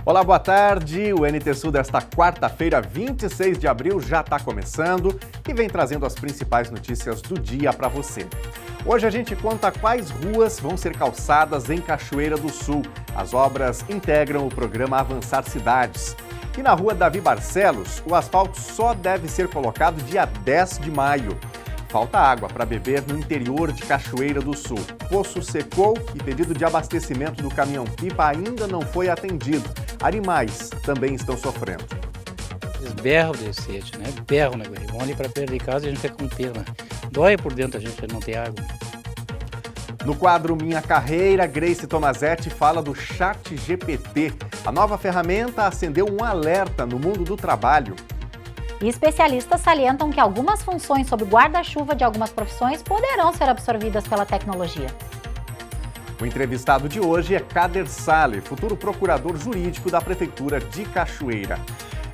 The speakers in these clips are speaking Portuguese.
Olá, boa tarde. O NT Sul desta quarta-feira, 26 de abril, já está começando e vem trazendo as principais notícias do dia para você. Hoje a gente conta quais ruas vão ser calçadas em Cachoeira do Sul. As obras integram o programa Avançar Cidades. E na rua Davi Barcelos, o asfalto só deve ser colocado dia 10 de maio. Falta água para beber no interior de Cachoeira do Sul. Poço secou e pedido de abastecimento do caminhão-pipa ainda não foi atendido. Animais também estão sofrendo. Eles berram de sede, né? Berram, né? Vão ali para perto de casa e a gente fica com pena. Dói por dentro a gente não ter água. No quadro Minha Carreira, Grace Tomazetti fala do ChatGPT. A nova ferramenta acendeu um alerta no mundo do trabalho. E especialistas salientam que algumas funções sob guarda-chuva de algumas profissões poderão ser absorvidas pela tecnologia. O entrevistado de hoje é Kader Saleh, futuro procurador jurídico da Prefeitura de Cachoeira.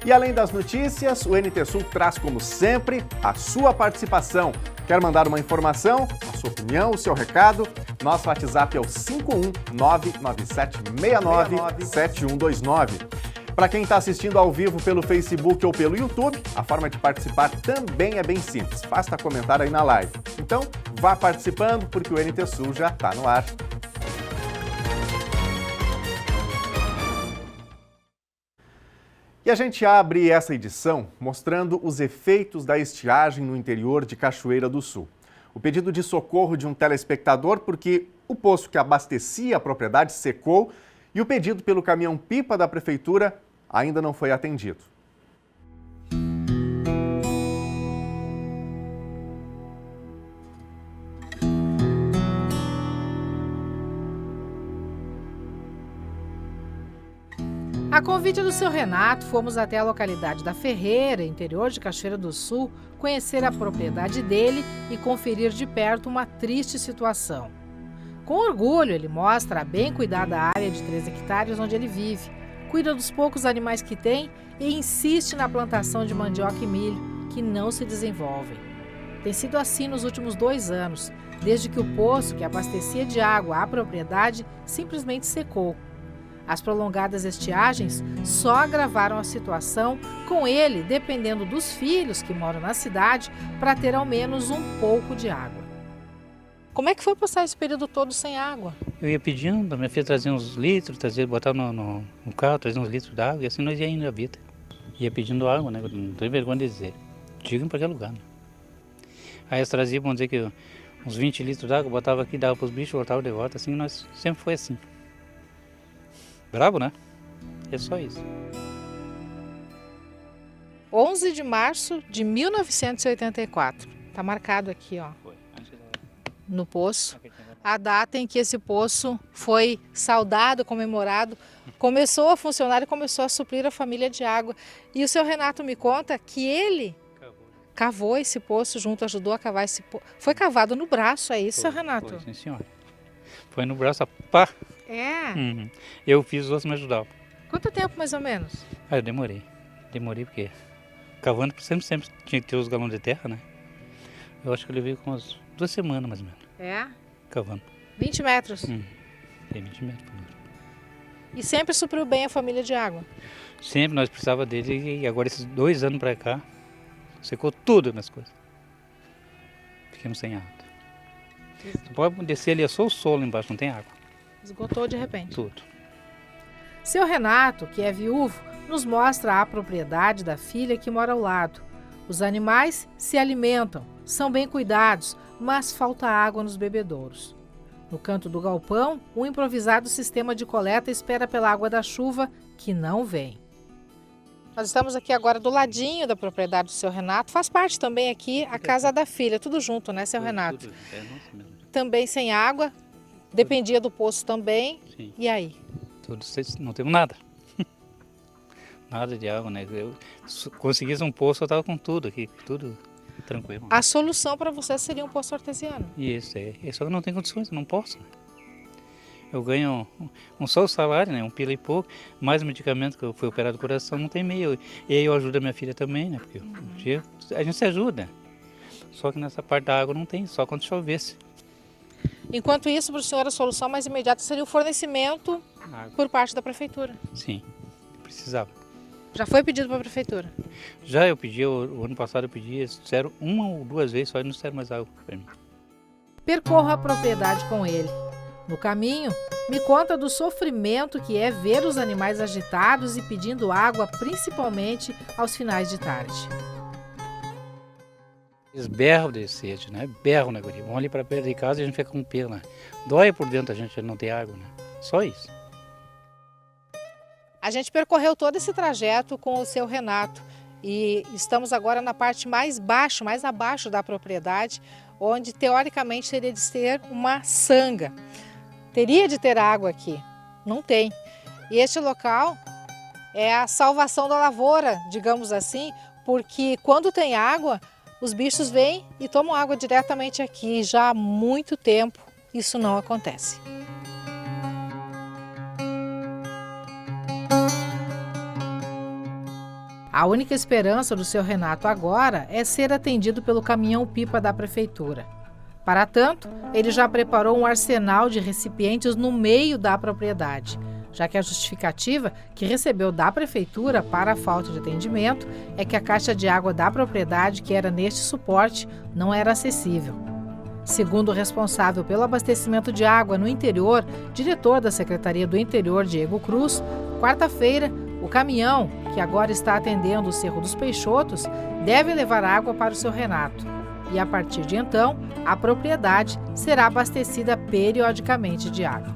E além das notícias, o NT Sul traz, como sempre, a sua participação. Quer mandar uma informação, a sua opinião, o seu recado? Nosso WhatsApp é o 51997697129. Para quem está assistindo ao vivo pelo Facebook ou pelo YouTube, a forma de participar também é bem simples. Basta comentar aí na live. Então, vá participando, porque o NT Sul já está no ar. E a gente abre essa edição mostrando os efeitos da estiagem no interior de Cachoeira do Sul. O pedido de socorro de um telespectador porque o poço que abastecia a propriedade secou e o pedido pelo caminhão-pipa da Prefeitura ainda não foi atendido. A convite do seu Renato, fomos até a localidade da Ferreira, interior de Cachoeira do Sul, conhecer a propriedade dele e conferir de perto uma triste situação. Com orgulho, ele mostra a bem cuidada área de 3 hectares onde ele vive, cuida dos poucos animais que tem e insiste na plantação de mandioca e milho, que não se desenvolvem. Tem sido assim nos últimos 2 anos, desde que o poço que abastecia de água a propriedade simplesmente secou. As prolongadas estiagens só agravaram a situação, com ele dependendo dos filhos que moram na cidade para ter ao menos um pouco de água. Como é que foi passar esse período todo sem água? Eu ia pedindo, a minha filha trazia uns litros, botar no carro, trazia uns litros de água e assim nós ia indo a vida. Ia pedindo água, né? Não tenho vergonha de dizer. Digo em qualquer lugar, né? Aí eles traziam, vamos dizer que uns 20 litros de água, botava aqui, dava para os bichos, voltava de volta, assim, nós sempre foi assim. Brabo, né? É só isso. 11 de março de 1984. Tá marcado aqui, ó. No poço. A data em que esse poço foi saudado, comemorado, começou a funcionar e começou a suprir a família de água. E o seu Renato me conta que ele cavou esse poço junto, ajudou a cavar esse poço. Foi cavado no braço, é isso, seu Renato? Foi, sim, senhora. Foi no braço, pá! É? Uhum. Eu fiz, os outros me ajudavam. Quanto tempo mais ou menos? Ah, eu demorei. Demorei porque cavando sempre tinha que ter os galões de terra, né? Eu acho que eu levei com umas 2 semanas mais ou menos. É? Cavando. 20 metros? Tem 20 metros por hora. E sempre supriu bem a família de água? Sempre nós precisávamos dele e agora esses 2 anos pra cá, secou tudo nas coisas. Ficamos sem água. Você pode descer ali, é só o solo embaixo, não tem água. Esgotou de repente? Tudo. Seu Renato, que é viúvo, nos mostra a propriedade da filha que mora ao lado. Os animais se alimentam, são bem cuidados, mas falta água nos bebedouros. No canto do galpão, um improvisado sistema de coleta espera pela água da chuva, que não vem. Nós estamos aqui agora do ladinho da propriedade do seu Renato. Faz parte também aqui a casa da filha, tudo junto, né, seu Renato? Tudo. É nosso mesmo. Também sem água, dependia do poço também. Sim. E aí? Tudo, não temos nada. Nada de água, né? Eu conseguisse um poço, eu estava com tudo aqui, tudo tranquilo. A solução para você seria um poço artesiano? Isso, só que não tem condições, eu não posso. Eu ganho só o salário, né? 1 pila e pouco, mais o medicamento que eu fui operado do coração, não tem meio. E aí eu ajudo a minha filha também, né? Porque a gente se ajuda. Só que nessa parte da água não tem, só quando chovesse. Enquanto isso, para o senhor, a solução mais imediata seria o fornecimento por parte da prefeitura. Sim. precisava. Já foi pedido para a prefeitura? Já eu pedi, o ano passado eu pedi, eles disseram 1 ou 2 vezes, só e não disseram mais água para mim. Percorra a propriedade com ele. No caminho, me conta do sofrimento que é ver os animais agitados e pedindo água, principalmente aos finais de tarde. Eles berram de sede, né? Berram, né, guri? Vão ali para perto de casa e a gente fica com pena. Dói por dentro a gente não ter água, né? Só isso. A gente percorreu todo esse trajeto com o seu Renato e estamos agora na parte mais abaixo da propriedade, onde teoricamente teria de ter uma sanga. Teria de ter água aqui, não tem. E este local é a salvação da lavoura, digamos assim, porque quando tem água, os bichos vêm e tomam água diretamente aqui. Já há muito tempo isso não acontece. A única esperança do seu Renato agora é ser atendido pelo caminhão-pipa da prefeitura. Para tanto, ele já preparou um arsenal de recipientes no meio da propriedade, já que a justificativa que recebeu da prefeitura para a falta de atendimento é que a caixa de água da propriedade, que era neste suporte, não era acessível. Segundo o responsável pelo abastecimento de água no interior, diretor da Secretaria do Interior, Diego Cruz, quarta-feira, o caminhão, que agora está atendendo o Cerro dos Peixotos, deve levar água para o seu Renato. E a partir de então, a propriedade será abastecida periodicamente de água.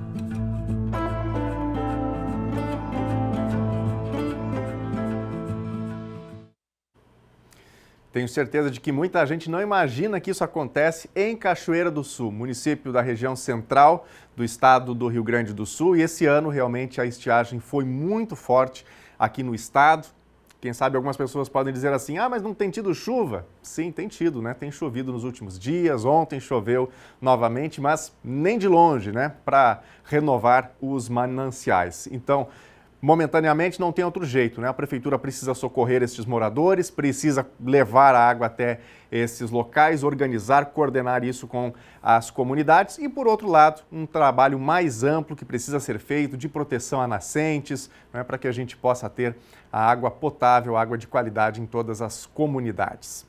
Tenho certeza de que muita gente não imagina que isso acontece em Cachoeira do Sul, município da região central do estado do Rio Grande do Sul. E esse ano, realmente, a estiagem foi muito forte aqui no estado. Quem sabe algumas pessoas podem dizer assim, mas não tem tido chuva? Sim, tem tido, né? Tem chovido nos últimos dias, ontem choveu novamente, mas nem de longe, né? Para renovar os mananciais. Então, momentaneamente não tem outro jeito, né? A prefeitura precisa socorrer estes moradores, precisa levar a água até esses locais, organizar, coordenar isso com as comunidades e, por outro lado, um trabalho mais amplo que precisa ser feito de proteção a nascentes, né? Para que a gente possa ter a água potável, água de qualidade em todas as comunidades.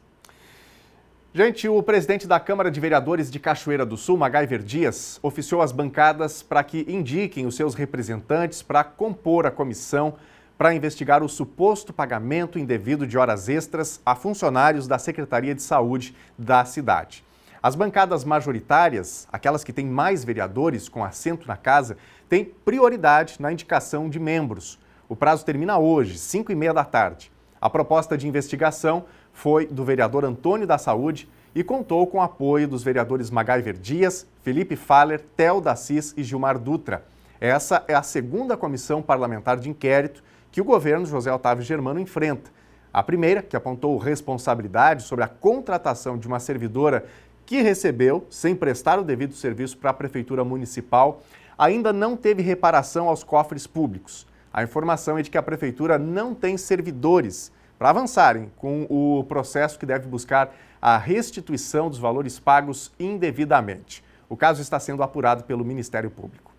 Gente, o presidente da Câmara de Vereadores de Cachoeira do Sul, MacGyver Dias, oficiou as bancadas para que indiquem os seus representantes para compor a comissão para investigar o suposto pagamento indevido de horas extras a funcionários da Secretaria de Saúde da cidade. As bancadas majoritárias, aquelas que têm mais vereadores com assento na casa, têm prioridade na indicação de membros. O prazo termina hoje, 5h30 da tarde. A proposta de investigação foi do vereador Antônio da Saúde e contou com o apoio dos vereadores MacGyver Dias, Felipe Faller, Theo D'Assis e Gilmar Dutra. Essa é a segunda comissão parlamentar de inquérito que o governo José Otávio Germano enfrenta. A primeira, que apontou responsabilidade sobre a contratação de uma servidora que recebeu, sem prestar o devido serviço para a Prefeitura Municipal, ainda não teve reparação aos cofres públicos. A informação é de que a Prefeitura não tem servidores para avançarem com o processo que deve buscar a restituição dos valores pagos indevidamente. O caso está sendo apurado pelo Ministério Público.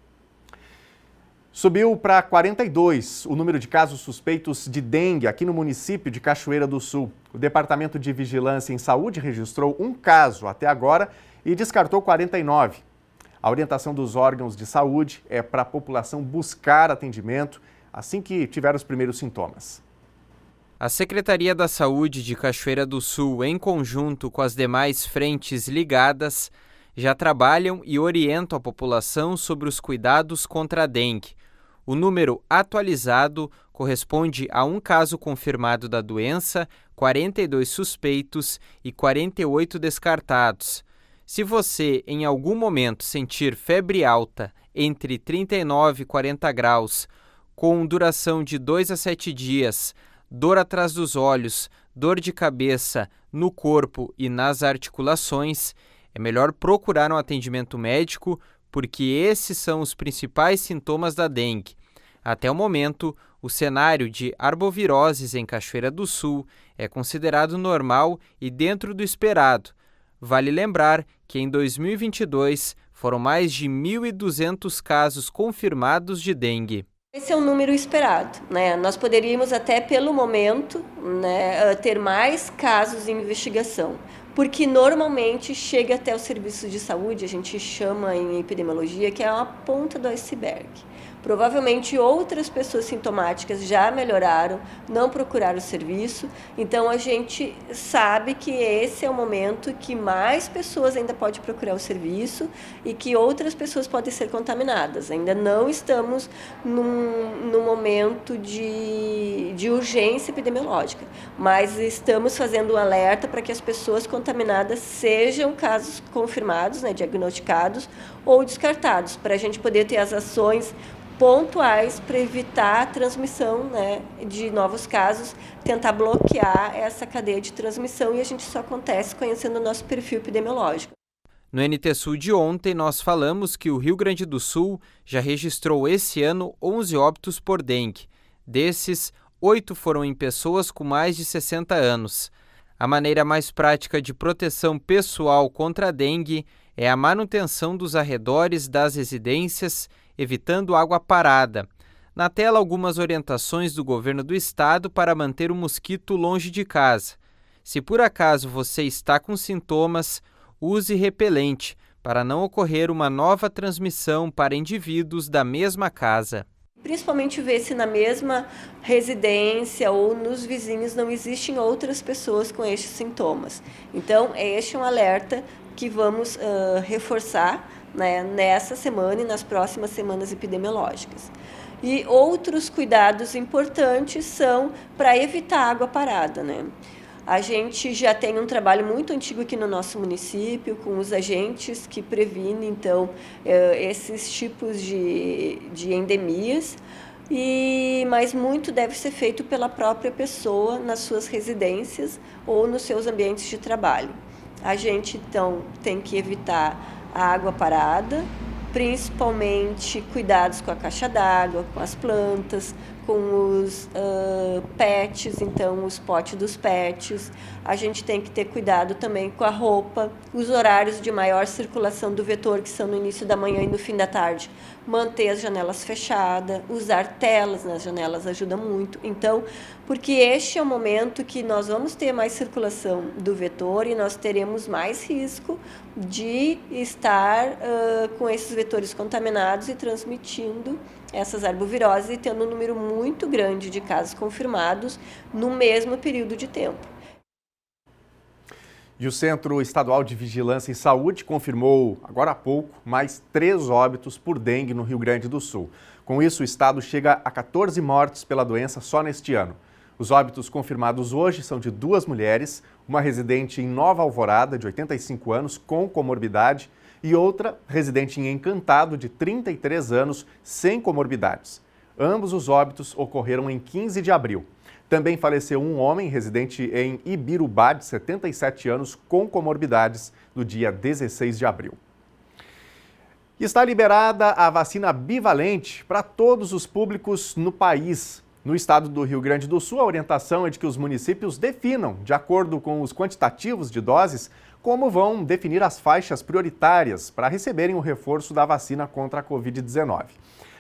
Subiu para 42 o número de casos suspeitos de dengue aqui no município de Cachoeira do Sul. O Departamento de Vigilância em Saúde registrou um caso até agora e descartou 49. A orientação dos órgãos de saúde é para a população buscar atendimento assim que tiver os primeiros sintomas. A Secretaria da Saúde de Cachoeira do Sul, em conjunto com as demais frentes ligadas, já trabalham e orientam a população sobre os cuidados contra a dengue. O número atualizado corresponde a um caso confirmado da doença, 42 suspeitos e 48 descartados. Se você, em algum momento, sentir febre alta entre 39 e 40 graus, com duração de 2 a 7 dias, dor atrás dos olhos, dor de cabeça, no corpo e nas articulações, é melhor procurar um atendimento médico, porque esses são os principais sintomas da dengue. Até o momento, o cenário de arboviroses em Cachoeira do Sul é considerado normal e dentro do esperado. Vale lembrar que em 2022 foram mais de 1.200 casos confirmados de dengue. Esse é um número esperado, né? Nós poderíamos até, pelo momento, né, ter mais casos em investigação, porque normalmente chega até o serviço de saúde, a gente chama em epidemiologia que é uma ponta do iceberg. Provavelmente outras pessoas sintomáticas já melhoraram, não procuraram o serviço, então a gente sabe que esse é o momento que mais pessoas ainda podem procurar o serviço e que outras pessoas podem ser contaminadas. Ainda não estamos num momento de urgência epidemiológica, mas estamos fazendo um alerta para que as pessoas contaminadas sejam casos confirmados, né, diagnosticados ou descartados, para a gente poder ter as ações pontuais para evitar a transmissão, né, de novos casos, tentar bloquear essa cadeia de transmissão, e a gente só acontece conhecendo o nosso perfil epidemiológico. No NT Sul de ontem, nós falamos que o Rio Grande do Sul já registrou esse ano 11 óbitos por dengue. Desses, 8 foram em pessoas com mais de 60 anos. A maneira mais prática de proteção pessoal contra a dengue é a manutenção dos arredores das residências, evitando água parada. Na tela, algumas orientações do governo do estado para manter o mosquito longe de casa. Se por acaso você está com sintomas, use repelente para não ocorrer uma nova transmissão para indivíduos da mesma casa. Principalmente ver se na mesma residência ou nos vizinhos não existem outras pessoas com estes sintomas. Então, este é um alerta que vamos reforçar, né, nessa semana e nas próximas semanas epidemiológicas. E outros cuidados importantes são para evitar água parada, né? A gente já tem um trabalho muito antigo aqui no nosso município, com os agentes que previnem, então, esses tipos de endemias, mas muito deve ser feito pela própria pessoa nas suas residências ou nos seus ambientes de trabalho. A gente, então, tem que evitar a água parada, principalmente cuidados com a caixa d'água, com as plantas, com os pets, então os potes dos pets. A gente tem que ter cuidado também com a roupa, os horários de maior circulação do vetor, que são no início da manhã e no fim da tarde. Manter as janelas fechadas, usar telas nas janelas ajuda muito. Então, porque este é o momento que nós vamos ter mais circulação do vetor e nós teremos mais risco de estar com esses vetores contaminados e transmitindo essas arboviroses e tendo um número muito grande de casos confirmados no mesmo período de tempo. E o Centro Estadual de Vigilância em Saúde confirmou, agora há pouco, mais 3 óbitos por dengue no Rio Grande do Sul. Com isso, o estado chega a 14 mortes pela doença só neste ano. Os óbitos confirmados hoje são de 2 mulheres, uma residente em Nova Alvorada, de 85 anos, com comorbidade, e outra residente em Encantado, de 33 anos, sem comorbidades. Ambos os óbitos ocorreram em 15 de abril. Também faleceu um homem residente em Ibirubá, de 77 anos, com comorbidades, no dia 16 de abril. Está liberada a vacina bivalente para todos os públicos no país. No estado do Rio Grande do Sul, a orientação é de que os municípios definam, de acordo com os quantitativos de doses, como vão definir as faixas prioritárias para receberem o reforço da vacina contra a Covid-19.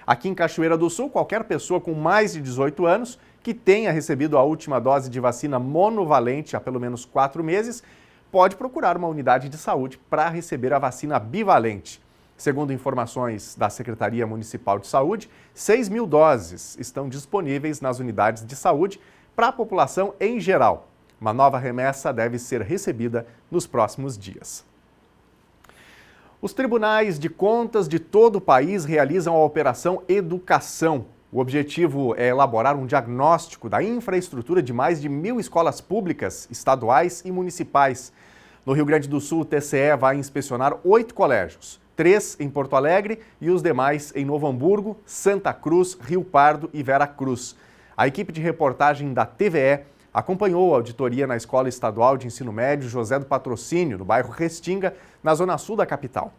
Aqui em Cachoeira do Sul, qualquer pessoa com mais de 18 anos que tenha recebido a última dose de vacina monovalente há pelo menos 4 meses, pode procurar uma unidade de saúde para receber a vacina bivalente. Segundo informações da Secretaria Municipal de Saúde, 6.000 doses estão disponíveis nas unidades de saúde para a população em geral. Uma nova remessa deve ser recebida nos próximos dias. Os tribunais de contas de todo o país realizam a Operação Educação. O objetivo é elaborar um diagnóstico da infraestrutura de mais de 1.000 escolas públicas, estaduais e municipais. No Rio Grande do Sul, o TCE vai inspecionar 8 colégios, 3 em Porto Alegre e os demais em Novo Hamburgo, Santa Cruz, Rio Pardo e Vera Cruz. A equipe de reportagem da TVE acompanhou a auditoria na Escola Estadual de Ensino Médio José do Patrocínio, no bairro Restinga, na zona sul da capital.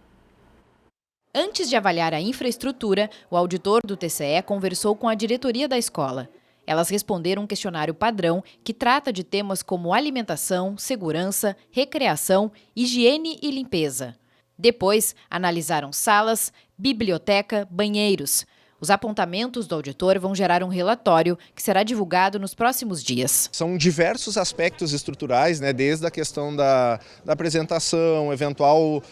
Antes de avaliar a infraestrutura, o auditor do TCE conversou com a diretoria da escola. Elas responderam um questionário padrão que trata de temas como alimentação, segurança, recreação, higiene e limpeza. Depois, analisaram salas, biblioteca, banheiros. Os apontamentos do auditor vão gerar um relatório que será divulgado nos próximos dias. São diversos aspectos estruturais, né, desde a questão da apresentação, eventual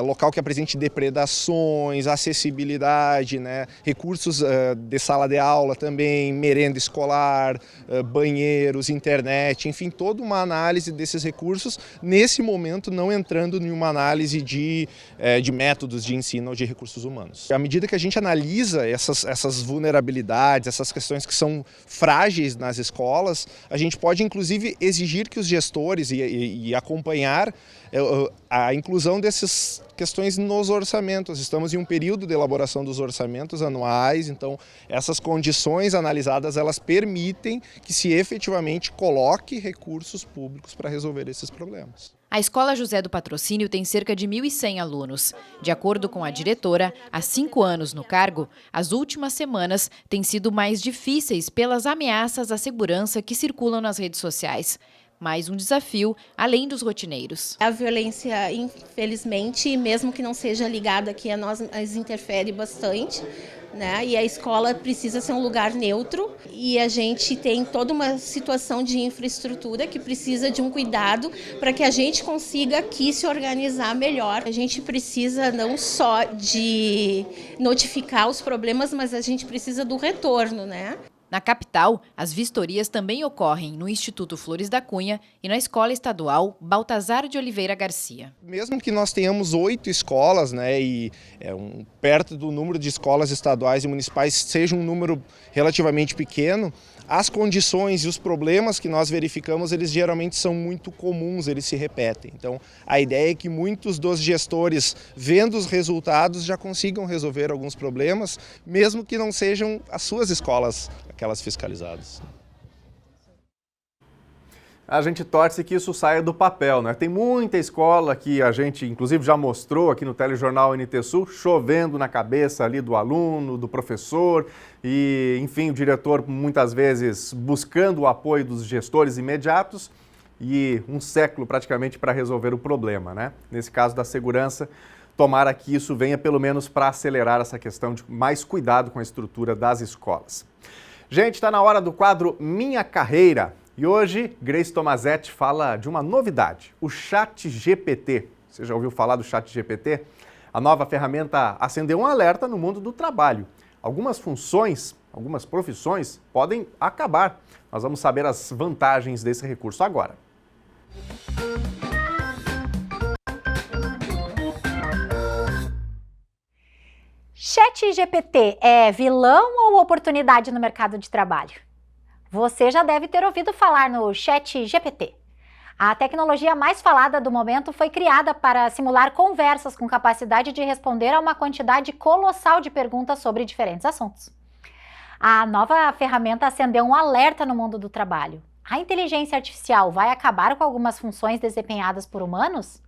local que apresente depredações, acessibilidade, né, recursos de sala de aula também, merenda escolar, banheiros, internet, enfim, toda uma análise desses recursos, nesse momento não entrando em uma análise de métodos de ensino ou de recursos humanos. À medida que a gente analisa essas vulnerabilidades, essas questões que são frágeis nas escolas, a gente pode inclusive exigir que os gestores e acompanhar a inclusão dessas questões nos orçamentos. Estamos em um período de elaboração dos orçamentos anuais, então essas condições analisadas, elas permitem que se efetivamente coloque recursos públicos para resolver esses problemas. A Escola José do Patrocínio tem cerca de 1.100 alunos. De acordo com a diretora, há 5 anos no cargo, as últimas semanas têm sido mais difíceis pelas ameaças à segurança que circulam nas redes sociais. Mais um desafio, além dos rotineiros. A violência, infelizmente, mesmo que não seja ligada aqui a nós interfere bastante, né? E a escola precisa ser um lugar neutro e a gente tem toda uma situação de infraestrutura que precisa de um cuidado para que a gente consiga aqui se organizar melhor. A gente precisa não só de notificar os problemas, mas a gente precisa do retorno, né? Na capital, as vistorias também ocorrem no Instituto Flores da Cunha e na Escola Estadual Baltazar de Oliveira Garcia. Mesmo que nós tenhamos 8 escolas, né, e perto do número de escolas estaduais e municipais seja um número relativamente pequeno, as condições e os problemas que nós verificamos, eles geralmente são muito comuns, eles se repetem. Então, a ideia é que muitos dos gestores, vendo os resultados, já consigam resolver alguns problemas, mesmo que não sejam as suas escolas aquelas fiscalizadas. A gente torce que isso saia do papel, né? Tem muita escola que a gente, inclusive, já mostrou aqui no telejornal NT Sul, chovendo na cabeça ali do aluno, do professor e, enfim, o diretor muitas vezes buscando o apoio dos gestores imediatos e um século praticamente para resolver o problema, né? Nesse caso da segurança, tomara que isso venha pelo menos para acelerar essa questão de mais cuidado com a estrutura das escolas. Gente, está na hora do quadro Minha Carreira. E hoje, Grace Tomazetti fala de uma novidade, o ChatGPT. Você já ouviu falar do ChatGPT? A nova ferramenta acendeu um alerta no mundo do trabalho. Algumas funções, algumas profissões podem acabar. Nós vamos saber as vantagens desse recurso agora. ChatGPT é vilão ou oportunidade no mercado de trabalho? Você já deve ter ouvido falar no ChatGPT. A tecnologia mais falada do momento foi criada para simular conversas com capacidade de responder a uma quantidade colossal de perguntas sobre diferentes assuntos. A nova ferramenta acendeu um alerta no mundo do trabalho. A inteligência artificial vai acabar com algumas funções desempenhadas por humanos?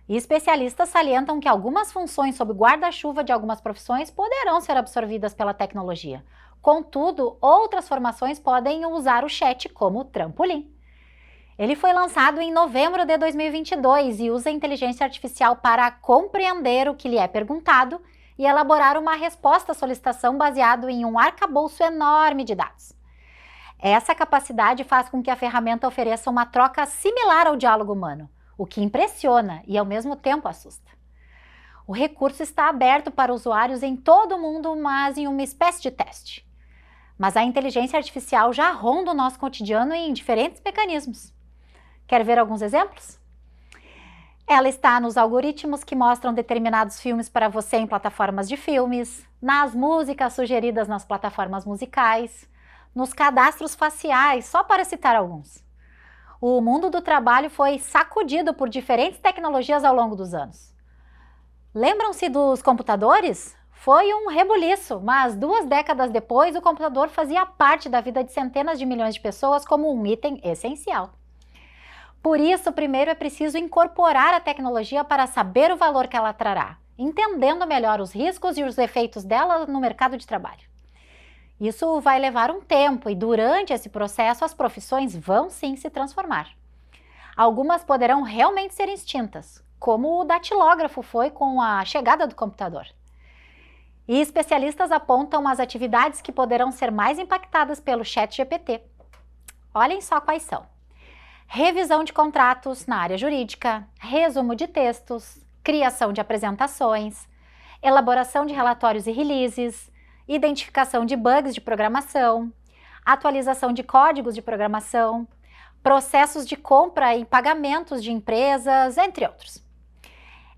E especialistas salientam que algumas funções sob guarda-chuva de algumas profissões poderão ser absorvidas pela tecnologia. Contudo, outras formações podem usar o chat como trampolim. Ele foi lançado em novembro de 2022 e usa a inteligência artificial para compreender o que lhe é perguntado e elaborar uma resposta à solicitação baseado em um arcabouço enorme de dados. Essa capacidade faz com que a ferramenta ofereça uma troca similar ao diálogo humano, o que impressiona e ao mesmo tempo assusta. O recurso está aberto para usuários em todo o mundo, mas em uma espécie de teste. Mas a inteligência artificial já ronda o nosso cotidiano em diferentes mecanismos. Quer ver alguns exemplos? Ela está nos algoritmos que mostram determinados filmes para você em plataformas de filmes, nas músicas sugeridas nas plataformas musicais, nos cadastros faciais, só para citar alguns. O mundo do trabalho foi sacudido por diferentes tecnologias ao longo dos anos. Lembram-se dos computadores? Foi um rebuliço, mas 2 décadas depois o computador fazia parte da vida de centenas de milhões de pessoas como um item essencial. Por isso, primeiro é preciso incorporar a tecnologia para saber o valor que ela trará, entendendo melhor os riscos e os efeitos dela no mercado de trabalho. Isso vai levar um tempo e durante esse processo as profissões vão sim se transformar. Algumas poderão realmente ser extintas, como o datilógrafo foi com a chegada do computador. E especialistas apontam as atividades que poderão ser mais impactadas pelo ChatGPT. Olhem só quais são: revisão de contratos na área jurídica, resumo de textos, criação de apresentações, elaboração de relatórios e releases, identificação de bugs de programação, atualização de códigos de programação, processos de compra e pagamentos de empresas, entre outros.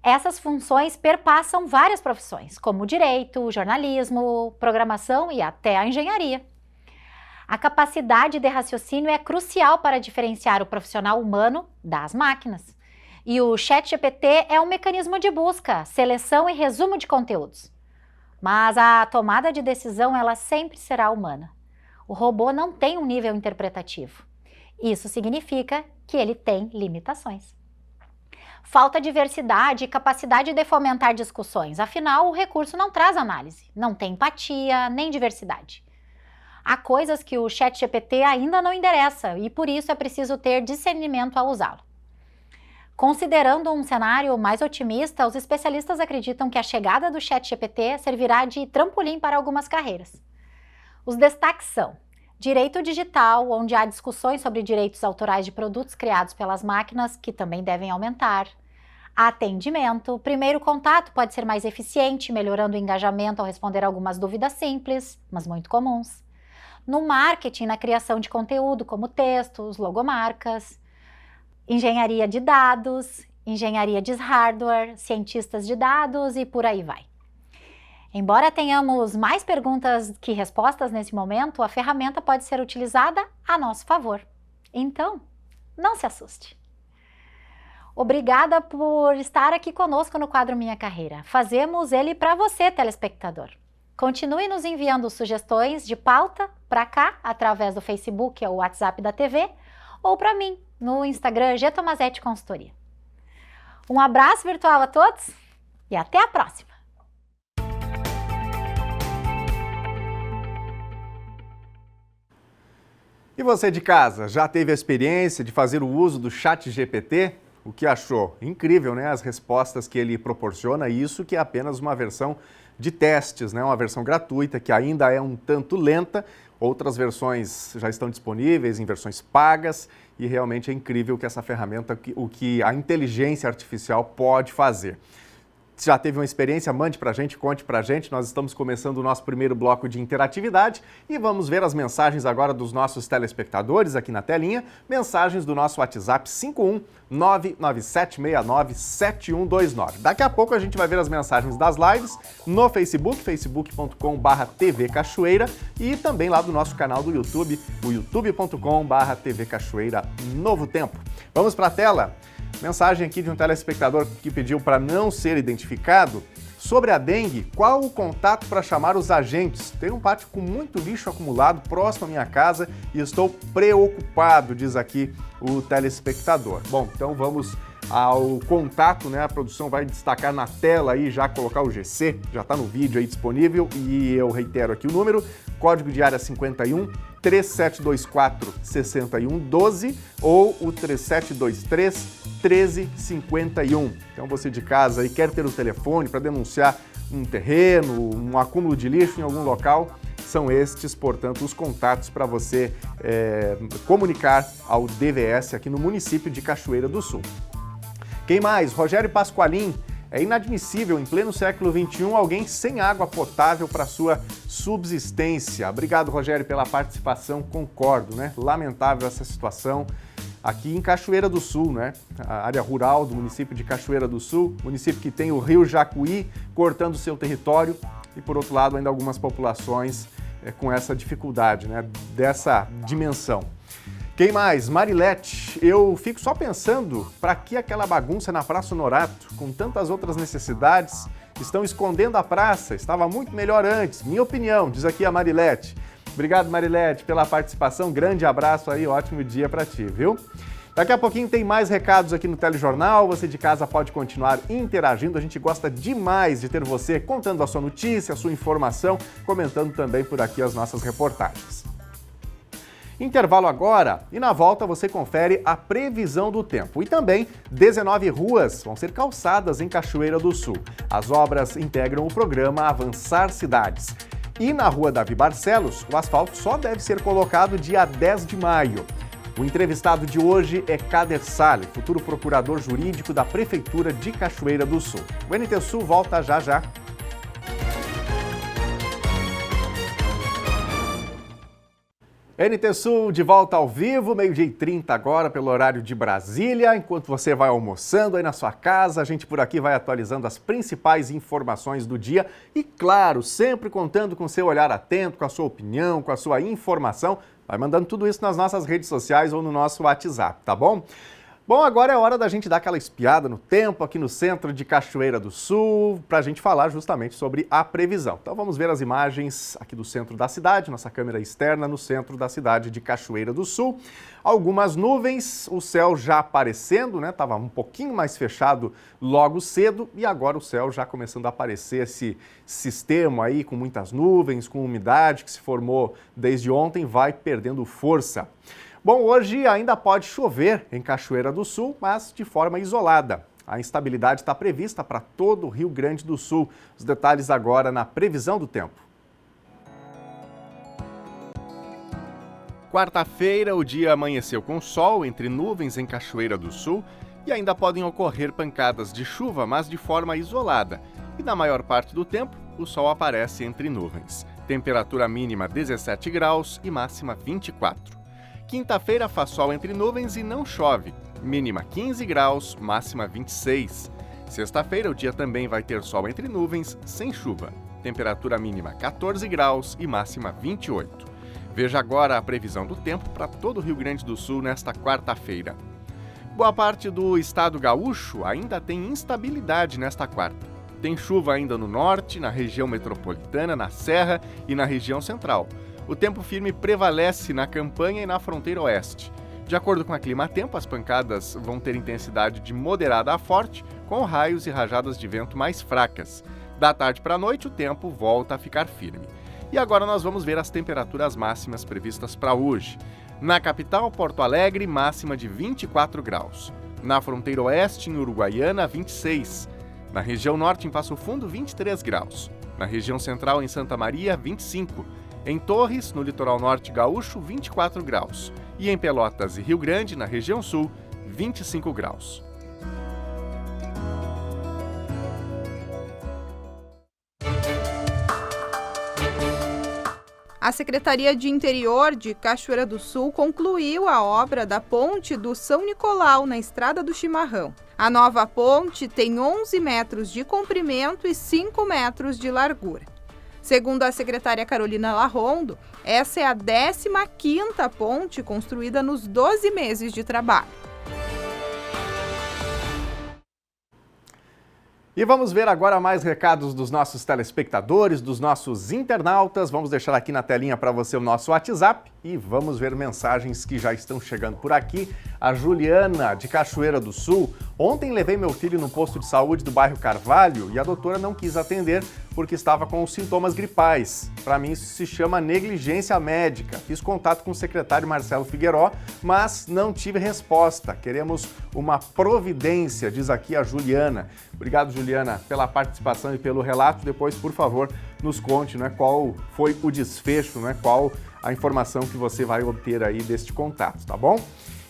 Essas funções perpassam várias profissões, como direito, jornalismo, programação e até a engenharia. A capacidade de raciocínio é crucial para diferenciar o profissional humano das máquinas. E o ChatGPT é um mecanismo de busca, seleção e resumo de conteúdos. Mas a tomada de decisão, ela sempre será humana. O robô não tem um nível interpretativo. Isso significa que ele tem limitações. Falta diversidade e capacidade de fomentar discussões. Afinal, o recurso não traz análise, não tem empatia, nem diversidade. Há coisas que o ChatGPT ainda não endereça e por isso é preciso ter discernimento ao usá-lo. Considerando um cenário mais otimista, os especialistas acreditam que a chegada do ChatGPT servirá de trampolim para algumas carreiras. Os destaques são: direito digital, onde há discussões sobre direitos autorais de produtos criados pelas máquinas, que também devem aumentar. Atendimento, primeiro contato pode ser mais eficiente, melhorando o engajamento ao responder algumas dúvidas simples, mas muito comuns. No marketing, na criação de conteúdo, como textos, logomarcas. Engenharia de dados, engenharia de hardware, cientistas de dados e por aí vai. Embora tenhamos mais perguntas que respostas nesse momento, a ferramenta pode ser utilizada a nosso favor. Então, não se assuste. Obrigada por estar aqui conosco no quadro Minha Carreira. Fazemos ele para você, telespectador. Continue nos enviando sugestões de pauta para cá, através do Facebook ou WhatsApp da TV, ou para mim, no Instagram G Tomazetti Consultoria. Um abraço virtual a todos e até a próxima! E você de casa, já teve a experiência de fazer o uso do ChatGPT? O que achou? Incrível, né? As respostas que ele proporciona, isso que é apenas uma versão de testes, né? Uma versão gratuita que ainda é um tanto lenta. Outras versões já estão disponíveis em versões pagas e realmente é incrível que essa ferramenta, o que a inteligência artificial pode fazer. Se já teve uma experiência, mande pra gente, conte pra gente. Nós estamos começando o nosso primeiro bloco de interatividade e vamos ver as mensagens agora dos nossos telespectadores aqui na telinha. Mensagens do nosso WhatsApp 51997697129. Daqui a pouco a gente vai ver as mensagens das lives no Facebook, facebook.com/TV Cachoeira e também lá do nosso canal do YouTube, o youtube.com/TV Cachoeira Novo Tempo. Vamos pra tela? Mensagem aqui de um telespectador que pediu para não ser identificado. Sobre a dengue, qual o contato para chamar os agentes? Tem um pátio com muito lixo acumulado próximo à minha casa e estou preocupado, diz aqui o telespectador. Bom, então vamos ao contato, né? A produção vai destacar na tela aí, já colocar o GC, já está no vídeo aí disponível e eu reitero aqui o número, código de área 51 3724 6112 ou o 3723 1351. Então você de casa aí quer ter o telefone para denunciar um terreno, um acúmulo de lixo em algum local, são estes, portanto, os contatos para você comunicar ao DVS aqui no município de Cachoeira do Sul. Quem mais? Rogério Pasqualim. É inadmissível, em pleno século XXI, alguém sem água potável para sua subsistência. Obrigado, Rogério, pela participação. Concordo, né? Lamentável essa situação aqui em Cachoeira do Sul, né? A área rural do município de Cachoeira do Sul, município que tem o rio Jacuí cortando seu território e, por outro lado, ainda algumas populações com essa dificuldade, né? Dessa dimensão. Quem mais? Marilete. Eu fico só pensando, para que aquela bagunça na Praça Honorato, com tantas outras necessidades, estão escondendo a praça, estava muito melhor antes, minha opinião, diz aqui a Marilete. Obrigado, Marilete, pela participação, grande abraço aí, ótimo dia para ti, viu? Daqui a pouquinho tem mais recados aqui no Telejornal, você de casa pode continuar interagindo, a gente gosta demais de ter você contando a sua notícia, a sua informação, comentando também por aqui as nossas reportagens. Intervalo agora e na volta você confere a previsão do tempo. E também 19 ruas vão ser calçadas em Cachoeira do Sul. As obras integram o programa Avançar Cidades. E na Rua Davi Barcelos, o asfalto só deve ser colocado dia 10 de maio. O entrevistado de hoje é Kader Saleh, futuro procurador jurídico da Prefeitura de Cachoeira do Sul. O NT Sul volta já já. NT Sul de volta ao vivo, 12h30 agora, pelo horário de Brasília. Enquanto você vai almoçando aí na sua casa, a gente por aqui vai atualizando as principais informações do dia. E claro, sempre contando com seu olhar atento, com a sua opinião, com a sua informação. Vai mandando tudo isso nas nossas redes sociais ou no nosso WhatsApp, tá bom? Bom, agora é hora da gente dar aquela espiada no tempo aqui no centro de Cachoeira do Sul, para a gente falar justamente sobre a previsão. Então vamos ver as imagens aqui do centro da cidade, nossa câmera externa no centro da cidade de Cachoeira do Sul. Algumas nuvens, o céu já aparecendo, né? Estava um pouquinho mais fechado logo cedo e agora o céu já começando a aparecer esse sistema aí com muitas nuvens, com umidade que se formou desde ontem, vai perdendo força. Bom, hoje ainda pode chover em Cachoeira do Sul, mas de forma isolada. A instabilidade está prevista para todo o Rio Grande do Sul. Os detalhes agora na previsão do tempo. Quarta-feira, o dia amanheceu com sol entre nuvens em Cachoeira do Sul e ainda podem ocorrer pancadas de chuva, mas de forma isolada. E na maior parte do tempo, o sol aparece entre nuvens. Temperatura mínima 17 graus e máxima 24. Quinta-feira faz sol entre nuvens e não chove, mínima 15 graus, máxima 26. Sexta-feira o dia também vai ter sol entre nuvens, sem chuva, temperatura mínima 14 graus e máxima 28. Veja agora a previsão do tempo para todo o Rio Grande do Sul nesta quarta-feira. Boa parte do estado gaúcho ainda tem instabilidade nesta quarta. Tem chuva ainda no norte, na região metropolitana, na Serra e na região central. O tempo firme prevalece na campanha e na fronteira oeste. De acordo com a Climatempo, as pancadas vão ter intensidade de moderada a forte, com raios e rajadas de vento mais fracas. Da tarde para a noite, o tempo volta a ficar firme. E agora nós vamos ver as temperaturas máximas previstas para hoje. Na capital, Porto Alegre, máxima de 24 graus. Na fronteira oeste, em Uruguaiana, 26. Na região norte, em Passo Fundo, 23 graus. Na região central, em Santa Maria, 25. Em Torres, no litoral norte gaúcho, 24 graus. E em Pelotas e Rio Grande, na região sul, 25 graus. A Secretaria de Interior de Cachoeira do Sul concluiu a obra da ponte do São Nicolau na Estrada do Chimarrão. A nova ponte tem 11 metros de comprimento e 5 metros de largura. Segundo a secretária Carolina Larrondo, essa é a 15ª ponte construída nos 12 meses de trabalho. E vamos ver agora mais recados dos nossos telespectadores, dos nossos internautas. Vamos deixar aqui na telinha para você o nosso WhatsApp e vamos ver mensagens que já estão chegando por aqui. A Juliana, de Cachoeira do Sul. Ontem levei meu filho no posto de saúde do bairro Carvalho e a doutora não quis atender porque estava com os sintomas gripais. Para mim isso se chama negligência médica. Fiz contato com o secretário Marcelo Figueiró, mas não tive resposta. Queremos uma providência, diz aqui a Juliana. Obrigado, Juliana, pela participação e pelo relato. Depois, por favor, nos conte, né, qual foi o desfecho, né, qual a informação que você vai obter aí deste contato, tá bom?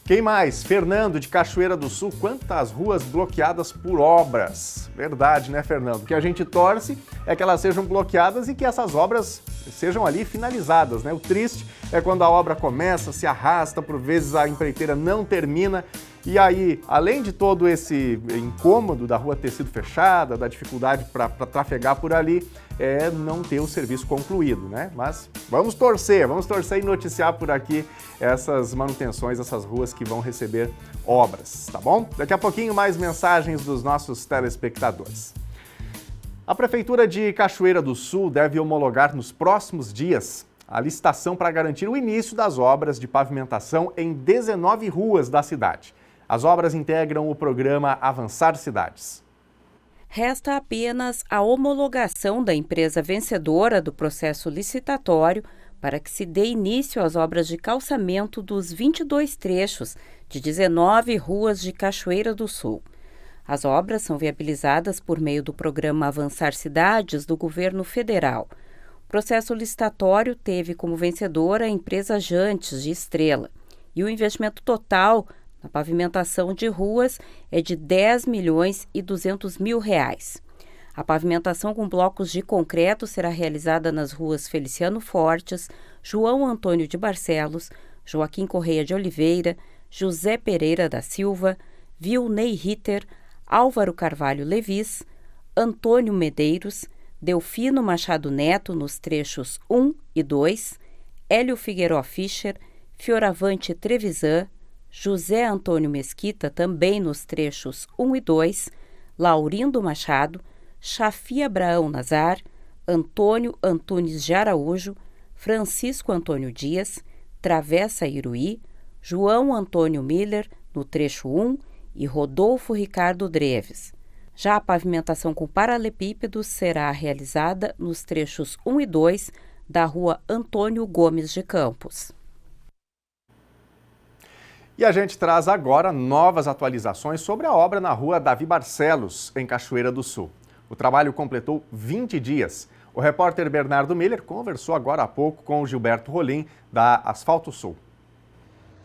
Quem mais? Fernando, de Cachoeira do Sul. Quantas ruas bloqueadas por obras? Verdade, né, Fernando? O que a gente torce é que elas sejam bloqueadas e que essas obras sejam ali finalizadas, né? O triste é quando a obra começa, se arrasta, por vezes a empreiteira não termina. E aí, além de todo esse incômodo da rua ter sido fechada, da dificuldade para trafegar por ali, não ter o serviço concluído, né? Mas vamos torcer e noticiar por aqui essas manutenções, essas ruas que vão receber obras, tá bom? Daqui a pouquinho mais mensagens dos nossos telespectadores. A Prefeitura de Cachoeira do Sul deve homologar nos próximos dias a licitação para garantir o início das obras de pavimentação em 19 ruas da cidade. As obras integram o programa Avançar Cidades. Resta apenas a homologação da empresa vencedora do processo licitatório para que se dê início às obras de calçamento dos 22 trechos de 19 ruas de Cachoeira do Sul. As obras são viabilizadas por meio do programa Avançar Cidades do governo federal. O processo licitatório teve como vencedora a empresa Jantes, de Estrela, e o investimento total na pavimentação de ruas é de R$10.200.000. A pavimentação com blocos de concreto será realizada nas ruas Feliciano Fortes, João Antônio de Barcelos, Joaquim Correia de Oliveira, José Pereira da Silva, Vilney Ritter, Álvaro Carvalho Levis, Antônio Medeiros, Delfino Machado Neto nos trechos 1 e 2, Hélio Figueiró Fischer, Fioravante Trevisan, José Antônio Mesquita também nos trechos 1 e 2, Laurindo Machado, Chafi Abraão Nazar, Antônio Antunes de Araújo, Francisco Antônio Dias, Travessa Iruí, João Antônio Miller no trecho 1 e Rodolfo Ricardo Dreves. Já a pavimentação com paralelepípedos será realizada nos trechos 1 e 2 da rua Antônio Gomes de Campos. E a gente traz agora novas atualizações sobre a obra na rua Davi Barcelos, em Cachoeira do Sul. O trabalho completou 20 dias. O repórter Bernardo Miller conversou agora há pouco com o Gilberto Rolim, da Asfalto Sul.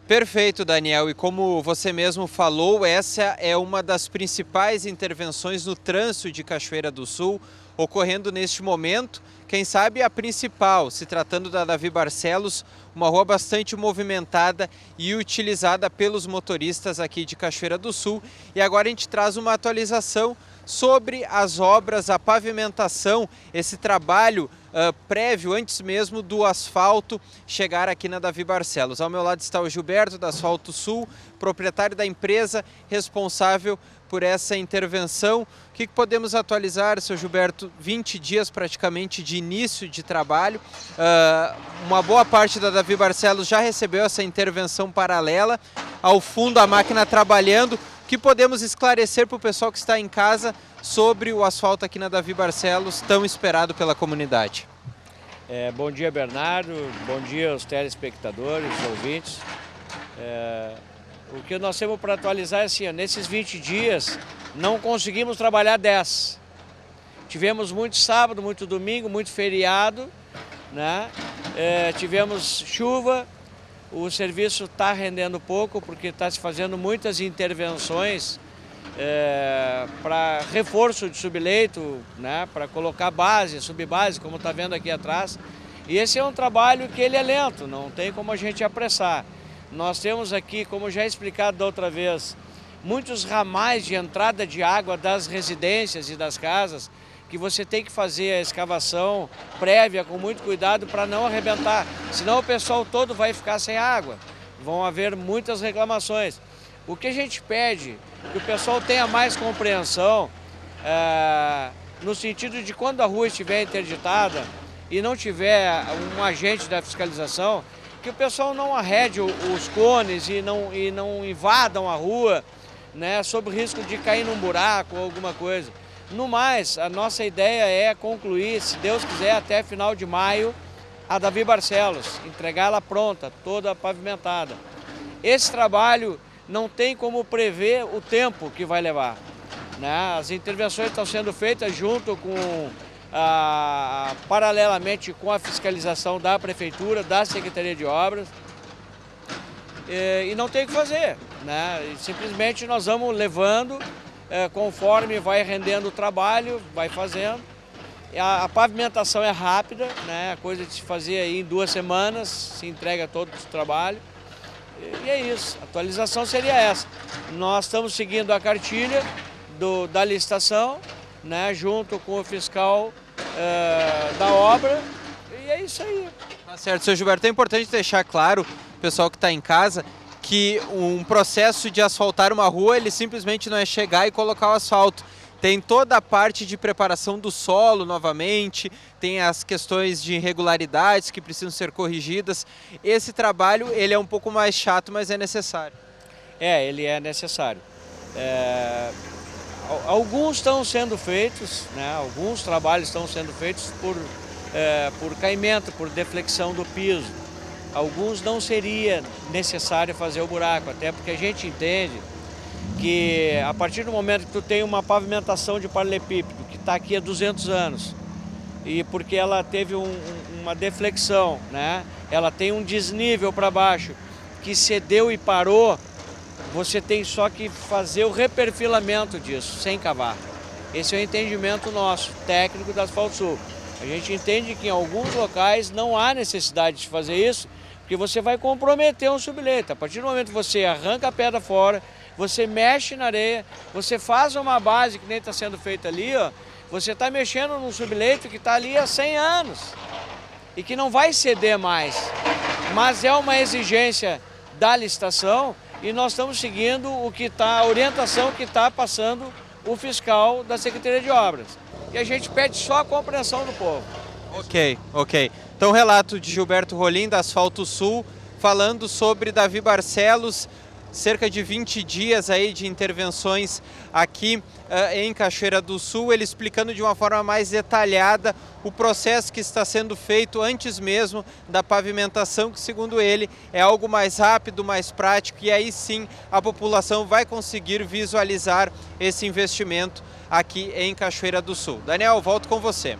Perfeito, Daniel. E como você mesmo falou, essa é uma das principais intervenções no trânsito de Cachoeira do Sul, ocorrendo neste momento. Quem sabe a principal, se tratando da Davi Barcelos, uma rua bastante movimentada e utilizada pelos motoristas aqui de Cachoeira do Sul. E agora a gente traz uma atualização sobre as obras, a pavimentação, esse trabalho prévio, antes mesmo do asfalto chegar aqui na Davi Barcelos. Ao meu lado está o Gilberto, da Asfalto Sul, proprietário da empresa responsável por essa intervenção. O que podemos atualizar, seu Gilberto? 20 dias praticamente de início de trabalho. Uma boa parte da Davi Barcelos já recebeu essa intervenção paralela. Ao fundo, a máquina trabalhando. O que podemos esclarecer para o pessoal que está em casa sobre o asfalto aqui na Davi Barcelos, tão esperado pela comunidade? Bom dia, Bernardo. Bom dia aos telespectadores, ouvintes. O que nós temos para atualizar é assim, nesses 20 dias não conseguimos trabalhar 10. Tivemos muito sábado, muito domingo, muito feriado, né? Tivemos chuva, o serviço está rendendo pouco porque está se fazendo muitas intervenções para reforço de subleito, né? Para colocar base, subbase, como está vendo aqui atrás. E esse é um trabalho que ele é lento, não tem como a gente apressar. Nós temos aqui, como já explicado da outra vez, muitos ramais de entrada de água das residências e das casas, que você tem que fazer a escavação prévia com muito cuidado para não arrebentar, senão o pessoal todo vai ficar sem água. Vão haver muitas reclamações. O que a gente pede, que o pessoal tenha mais compreensão, no sentido de quando a rua estiver interditada e não tiver um agente da fiscalização, que o pessoal não arrede os cones e não invadam a rua, né, sob risco de cair num buraco ou alguma coisa. No mais, a nossa ideia é concluir, se Deus quiser, até final de maio, a Davi Barcelos, entregá-la pronta, toda pavimentada. Esse trabalho não tem como prever o tempo que vai levar, né? As intervenções estão sendo feitas junto com paralelamente com a fiscalização da Prefeitura, da Secretaria de Obras, e não tem o que fazer, né? E simplesmente nós vamos levando, conforme vai rendendo o trabalho, vai fazendo. A pavimentação é rápida, né? Coisa de se fazer aí em 2 semanas, se entrega todo o trabalho. E é isso, a atualização seria essa. Nós estamos seguindo a cartilha da licitação, né, junto com o fiscal da obra, e é isso aí. Tá certo, seu Gilberto, é importante deixar claro, o pessoal que está em casa, que um processo de asfaltar uma rua, ele simplesmente não é chegar e colocar o asfalto. Tem toda a parte de preparação do solo novamente, tem as questões de irregularidades que precisam ser corrigidas. Esse trabalho, ele é um pouco mais chato, mas é necessário. Ele é necessário. Alguns estão sendo feitos, né? Alguns trabalhos estão sendo feitos por caimento, por deflexão do piso. Alguns não seria necessário fazer o buraco, até porque a gente entende que a partir do momento que tu tem uma pavimentação de paralelepípedo, que está aqui há 200 anos, e porque ela teve uma deflexão, né? Ela tem um desnível para baixo, que cedeu e parou, você tem só que fazer o reperfilamento disso, sem cavar. Esse é o entendimento nosso, técnico da Asfalto Sul. A gente entende que em alguns locais não há necessidade de fazer isso, porque você vai comprometer um subleito. A partir do momento que você arranca a pedra fora, você mexe na areia, você faz uma base que nem está sendo feita ali, ó, você está mexendo num subleito que está ali há 100 anos e que não vai ceder mais. Mas é uma exigência da licitação e nós estamos seguindo a orientação que está passando o fiscal da Secretaria de Obras. E a gente pede só a compreensão do povo. Ok. Então, relato de Gilberto Rolim, da Asfalto Sul, falando sobre Davi Barcelos, cerca de 20 dias aí de intervenções aqui em Cachoeira do Sul, ele explicando de uma forma mais detalhada o processo que está sendo feito antes mesmo da pavimentação, que segundo ele é algo mais rápido, mais prático, e aí sim a população vai conseguir visualizar esse investimento aqui em Cachoeira do Sul. Daniel, volto com você.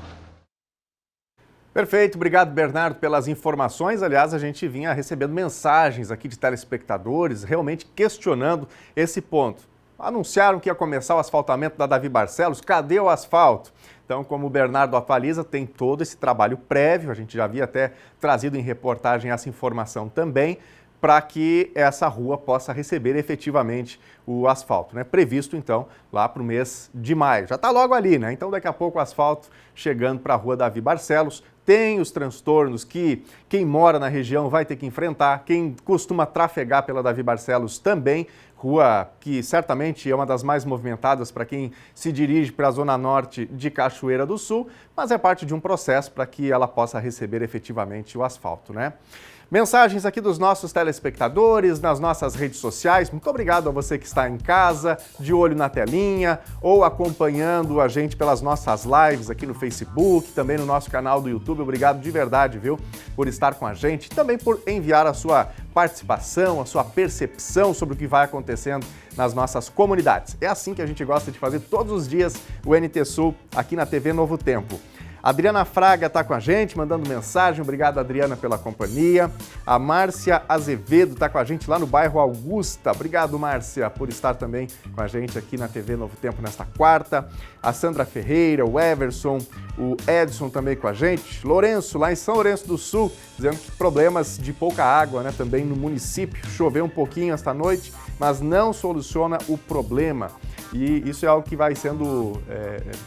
Perfeito, obrigado Bernardo pelas informações. Aliás, a gente vinha recebendo mensagens aqui de telespectadores realmente questionando esse ponto. Anunciaram que ia começar o asfaltamento da Davi Barcelos, cadê o asfalto? Então, como o Bernardo atualiza, tem todo esse trabalho prévio, a gente já havia até trazido em reportagem essa informação também, para que essa rua possa receber efetivamente o asfalto, né? Previsto, então, lá para o mês de maio. Já está logo ali, né? Então, daqui a pouco o asfalto chegando para a rua Davi Barcelos. Tem os transtornos que quem mora na região vai ter que enfrentar, quem costuma trafegar pela Davi Barcelos também, rua que certamente é uma das mais movimentadas para quem se dirige para a zona norte de Cachoeira do Sul, mas é parte de um processo para que ela possa receber efetivamente o asfalto, né? Mensagens aqui dos nossos telespectadores, nas nossas redes sociais. Muito obrigado a você que está em casa, de olho na telinha, ou acompanhando a gente pelas nossas lives aqui no Facebook, também no nosso canal do YouTube. Obrigado de verdade, viu, por estar com a gente. Também por enviar a sua participação, a sua percepção sobre o que vai acontecendo nas nossas comunidades. É assim que a gente gosta de fazer todos os dias o NT Sul aqui na TV Novo Tempo. Adriana Fraga está com a gente, mandando mensagem. Obrigado, Adriana, pela companhia. A Márcia Azevedo está com a gente lá no bairro Augusta. Obrigado, Márcia, por estar também com a gente aqui na TV Novo Tempo nesta quarta. A Sandra Ferreira, o Everson, o Edson também com a gente. Lourenço, lá em São Lourenço do Sul, dizendo que problemas de pouca água, né, também no município. Choveu um pouquinho esta noite, mas não soluciona o problema. E isso é algo que vai sendo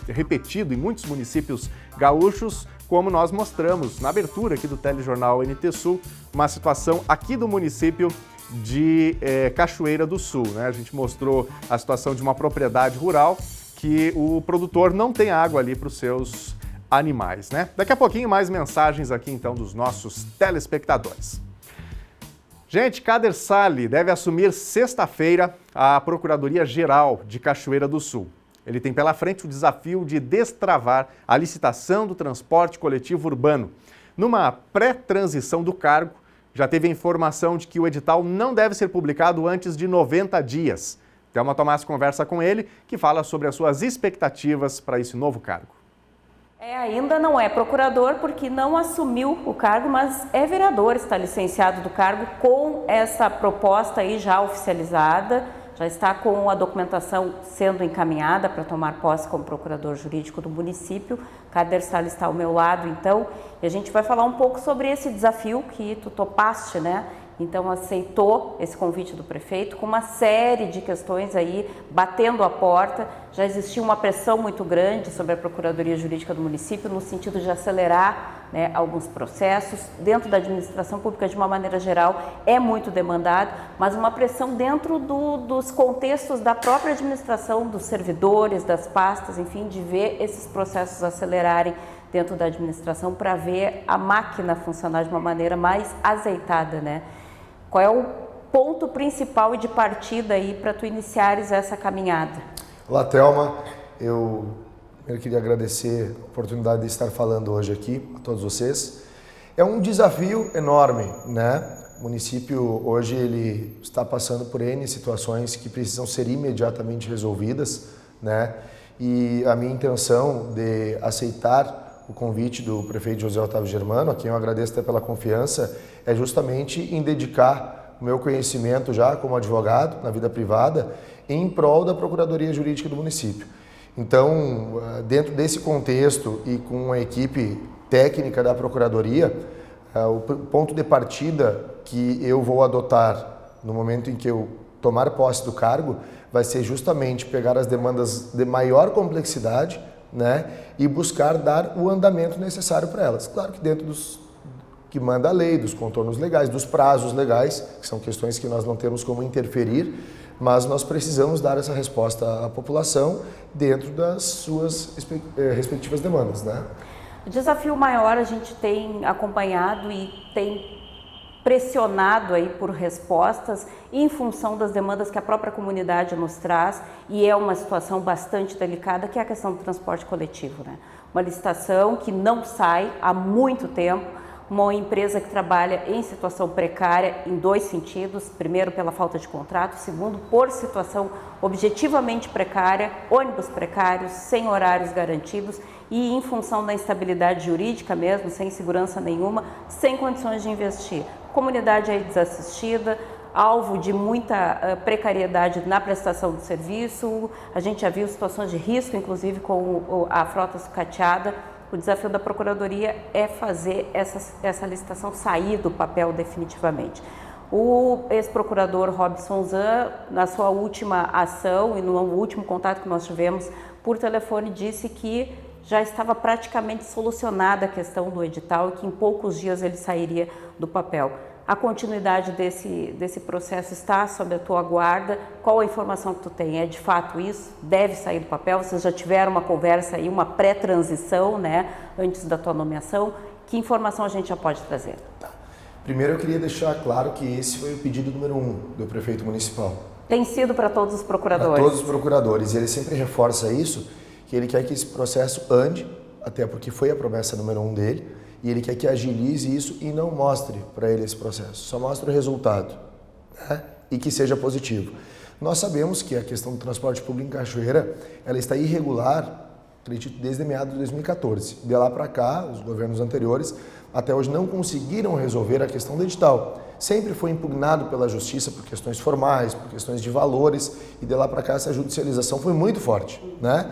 repetido em muitos municípios gaúchos, como nós mostramos na abertura aqui do telejornal NT Sul, uma situação aqui do município de Cachoeira do Sul, né? A gente mostrou a situação de uma propriedade rural que o produtor não tem água ali para os seus animais, né? Daqui a pouquinho mais mensagens aqui então dos nossos telespectadores. Gente, Kader Salles deve assumir sexta-feira a Procuradoria-Geral de Cachoeira do Sul. Ele tem pela frente o desafio de destravar a licitação do transporte coletivo urbano. Numa pré-transição do cargo, já teve a informação de que o edital não deve ser publicado antes de 90 dias. Thelma Tomás conversa com ele, que fala sobre as suas expectativas para esse novo cargo. Ainda não é procurador porque não assumiu o cargo, mas é vereador, está licenciado do cargo com essa proposta aí já oficializada, já está com a documentação sendo encaminhada para tomar posse como procurador jurídico do município. Kader Salles está ao meu lado, então, e a gente vai falar um pouco sobre esse desafio que tu topaste, né? Então aceitou esse convite do prefeito com uma série de questões aí batendo a porta. Já existia uma pressão muito grande sobre a Procuradoria Jurídica do município no sentido de acelerar, né, alguns processos. Dentro da administração pública, de uma maneira geral, é muito demandado, mas uma pressão dentro dos contextos da própria administração, dos servidores, das pastas, enfim, de ver esses processos acelerarem dentro da administração para ver a máquina funcionar de uma maneira mais azeitada, né? Qual é o ponto principal e de partida aí para tu iniciares essa caminhada? Olá, Thelma. Eu Primeiro queria agradecer a oportunidade de estar falando hoje aqui a todos vocês. É um desafio enorme, né? O município hoje ele está passando por N situações que precisam ser imediatamente resolvidas, né? E a minha intenção de aceitar o convite do prefeito José Otávio Germano, a quem eu agradeço até pela confiança, é justamente em dedicar o meu conhecimento já como advogado na vida privada em prol da Procuradoria Jurídica do município. Então, dentro desse contexto e com a equipe técnica da Procuradoria, o ponto de partida que eu vou adotar no momento em que eu tomar posse do cargo vai ser justamente pegar as demandas de maior complexidade, né, e buscar dar o andamento necessário para elas. Claro que dentro dos que manda a lei, dos contornos legais, dos prazos legais, que são questões que nós não temos como interferir, mas nós precisamos dar essa resposta à população dentro das suas respectivas demandas, né? O desafio maior a gente tem acompanhado e tem pressionado aí por respostas em função das demandas que a própria comunidade nos traz, e é uma situação bastante delicada, que é a questão do transporte coletivo, né? Uma licitação que não sai há muito tempo, uma empresa que trabalha em situação precária em dois sentidos: primeiro pela falta de contrato, segundo por situação objetivamente precária, ônibus precários, sem horários garantidos e em função da instabilidade jurídica mesmo, sem segurança nenhuma, sem condições de investir. Comunidade aí desassistida, alvo de muita precariedade na prestação do serviço. A gente já viu situações de risco, inclusive com a frota sucateada. O desafio da Procuradoria é fazer essa licitação sair do papel definitivamente. O ex-procurador Robson Zan, na sua última ação e no último contato que nós tivemos por telefone, disse que já estava praticamente solucionada a questão do edital e que em poucos dias ele sairia do papel. A continuidade desse processo está sob a tua guarda. Qual a informação que tu tem? É de fato isso? Deve sair do papel? Vocês já tiveram uma conversa aí, uma pré-transição, né, antes da tua nomeação? Que informação a gente já pode trazer? Primeiro eu queria deixar claro que esse foi o pedido número 1 do prefeito municipal. Tem sido para todos os procuradores? Para todos os procuradores. E ele sempre reforça isso, que ele quer que esse processo ande, até porque foi a promessa número 1 dele, e ele quer que agilize isso e não mostre para ele esse processo, só mostre o resultado, né? E que seja positivo. Nós sabemos que a questão do transporte público em Cachoeira, ela está irregular, acredito, desde meados de 2014. De lá para cá, os governos anteriores até hoje não conseguiram resolver a questão do edital. Sempre foi impugnado pela justiça por questões formais, por questões de valores, e de lá para cá essa judicialização foi muito forte, né?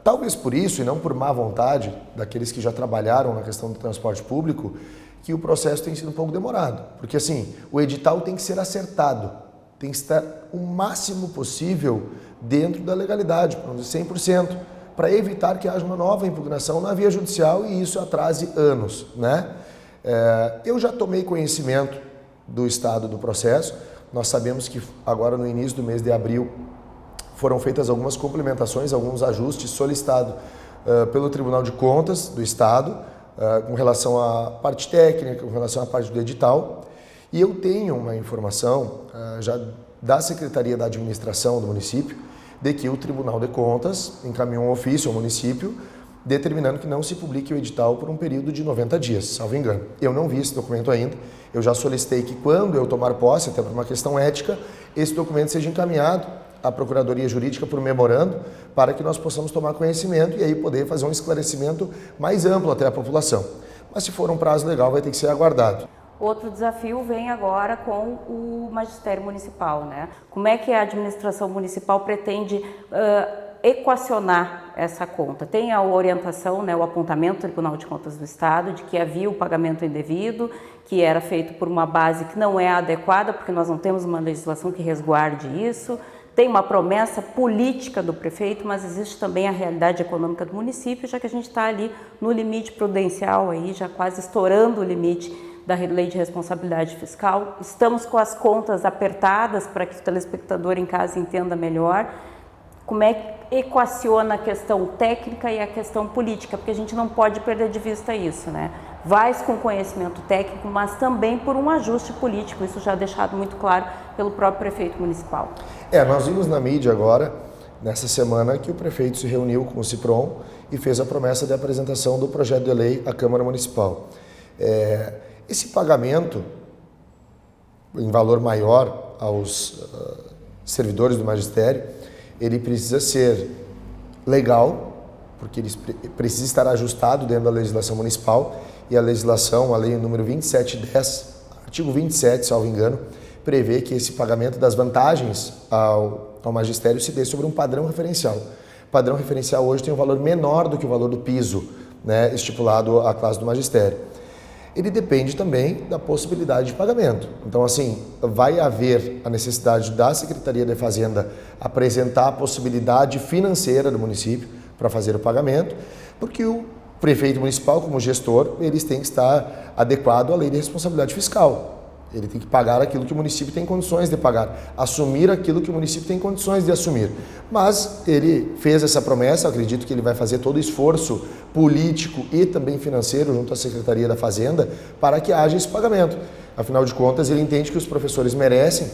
Talvez por isso, e não por má vontade daqueles que já trabalharam na questão do transporte público, que o processo tem sido um pouco demorado. Porque assim, o edital tem que ser acertado, tem que estar o máximo possível dentro da legalidade, para 100%, para evitar que haja uma nova impugnação na via judicial e isso atrase anos, né? Eu já tomei conhecimento do estado do processo. Nós sabemos que agora no início do mês de abril foram feitas algumas complementações, alguns ajustes solicitados pelo Tribunal de Contas do Estado com relação à parte técnica, com relação à parte do edital. E eu tenho uma informação já da Secretaria da Administração do município de que o Tribunal de Contas encaminhou um ofício ao município determinando que não se publique o edital por um período de 90 dias, salvo engano. Eu não vi esse documento ainda. Eu já solicitei que quando eu tomar posse, até por uma questão ética, esse documento seja encaminhado à Procuradoria Jurídica por memorando, para que nós possamos tomar conhecimento e aí poder fazer um esclarecimento mais amplo até a população. Mas se for um prazo legal, vai ter que ser aguardado. Outro desafio vem agora com o magistério municipal, né? Como é que a administração municipal pretende equacionar essa conta? Tem a orientação, né, o apontamento do Tribunal de Contas do Estado de que havia o pagamento indevido, que era feito por uma base que não é adequada, porque nós não temos uma legislação que resguarde isso. Tem uma promessa política do prefeito, mas existe também a realidade econômica do município, já que a gente está ali no limite prudencial, aí, já quase estourando o limite da lei de responsabilidade fiscal. Estamos com as contas apertadas para que o telespectador em casa entenda melhor como é que equaciona a questão técnica e a questão política, porque a gente não pode perder de vista isso, né? Vai com conhecimento técnico, mas também por um ajuste político, isso já é deixado muito claro pelo próprio prefeito municipal. Nós vimos na mídia agora, nessa semana que o prefeito se reuniu com o CIPROM e fez a promessa de apresentação do projeto de lei à Câmara Municipal. Esse pagamento em valor maior aos servidores do magistério, ele precisa ser legal, porque ele precisa estar ajustado dentro da legislação municipal, e a legislação, a lei número 2710, artigo 27, salvo engano, prevê que esse pagamento das vantagens ao magistério se dê sobre um padrão referencial. O padrão referencial hoje tem um valor menor do que o valor do piso, né, estipulado à classe do magistério. Ele depende também da possibilidade de pagamento. Então, assim, vai haver a necessidade da Secretaria de Fazenda apresentar a possibilidade financeira do município para fazer o pagamento, porque o prefeito municipal, como gestor, eles têm que estar adequado à lei de responsabilidade fiscal. Ele tem que pagar aquilo que o município tem condições de pagar, assumir aquilo que o município tem condições de assumir. Mas ele fez essa promessa, acredito que ele vai fazer todo o esforço político e também financeiro junto à Secretaria da Fazenda para que haja esse pagamento. Afinal de contas, ele entende que os professores merecem.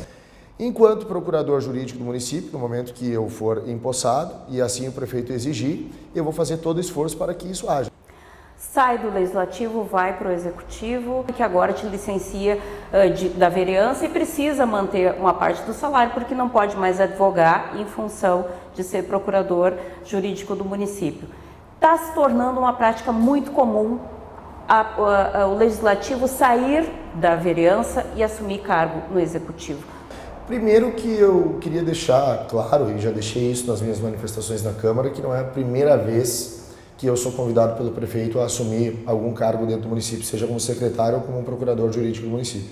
Enquanto procurador jurídico do município, no momento que eu for empossado e assim o prefeito exigir, eu vou fazer todo o esforço para que isso haja. Sai do Legislativo, vai para o Executivo, que agora te licencia da vereança e precisa manter uma parte do salário, porque não pode mais advogar em função de ser procurador jurídico do município. Está se tornando uma prática muito comum o Legislativo sair da vereança e assumir cargo no Executivo. Primeiro que eu queria deixar claro, e já deixei isso nas minhas manifestações na Câmara, que não é a primeira vez que eu sou convidado pelo prefeito a assumir algum cargo dentro do município, seja como secretário ou como procurador jurídico do município.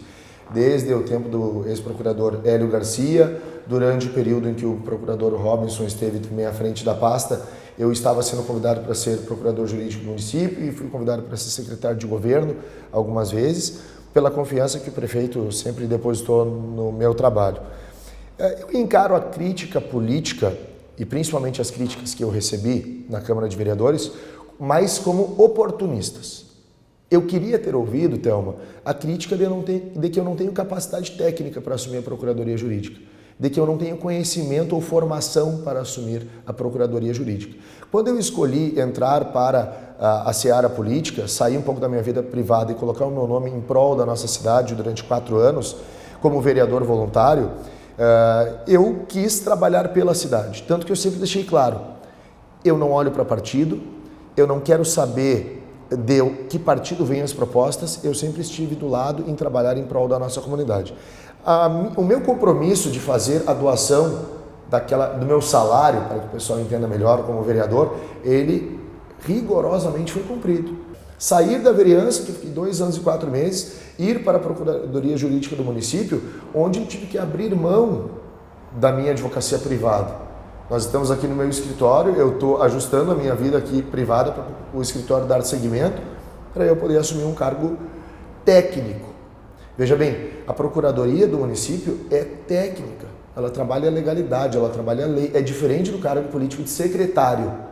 Desde o tempo do ex-procurador Hélio Garcia, durante o período em que o procurador Robinson esteve também à frente da pasta, eu estava sendo convidado para ser procurador jurídico do município e fui convidado para ser secretário de governo algumas vezes, pela confiança que o prefeito sempre depositou no meu trabalho. Eu encaro a crítica política, e principalmente as críticas que eu recebi na Câmara de Vereadores, mais como oportunistas. Eu queria ter ouvido, Thelma, a crítica de que eu não tenho capacidade técnica para assumir a Procuradoria Jurídica, de que eu não tenho conhecimento ou formação para assumir a Procuradoria Jurídica. Quando eu escolhi entrar para a seara política, sair um pouco da minha vida privada e colocar o meu nome em prol da nossa cidade durante 4 anos, como vereador voluntário, eu quis trabalhar pela cidade, tanto que eu sempre deixei claro, eu não olho para partido, eu não quero saber de que partido vêm as propostas, eu sempre estive do lado em trabalhar em prol da nossa comunidade. O meu compromisso de fazer a doação do meu salário, para que o pessoal entenda melhor como vereador, ele rigorosamente foi cumprido. Sair da vereança, que fiquei 2 anos e 4 meses, ir para a Procuradoria Jurídica do município, onde eu tive que abrir mão da minha advocacia privada. Nós estamos aqui no meu escritório, eu estou ajustando a minha vida aqui privada para o escritório dar seguimento, para eu poder assumir um cargo técnico. Veja bem, a Procuradoria do município é técnica, ela trabalha a legalidade, ela trabalha a lei, é diferente do cargo político de secretário.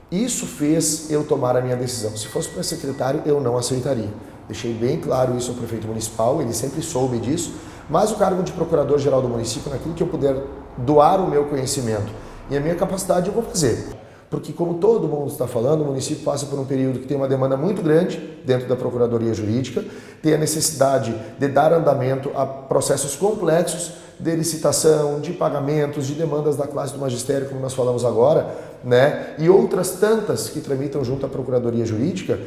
Isso fez eu tomar a minha decisão. Se fosse para secretário, eu não aceitaria. Deixei bem claro isso ao prefeito municipal, ele sempre soube disso, mas o cargo de procurador-geral do município, naquilo que eu puder doar o meu conhecimento e a minha capacidade, eu vou fazer. Porque, como todo mundo está falando, o município passa por um período que tem uma demanda muito grande dentro da Procuradoria Jurídica, tem a necessidade de dar andamento a processos complexos de licitação, de pagamentos, de demandas da classe do magistério, como nós falamos agora, né? E outras tantas que tramitam junto à Procuradoria Jurídica,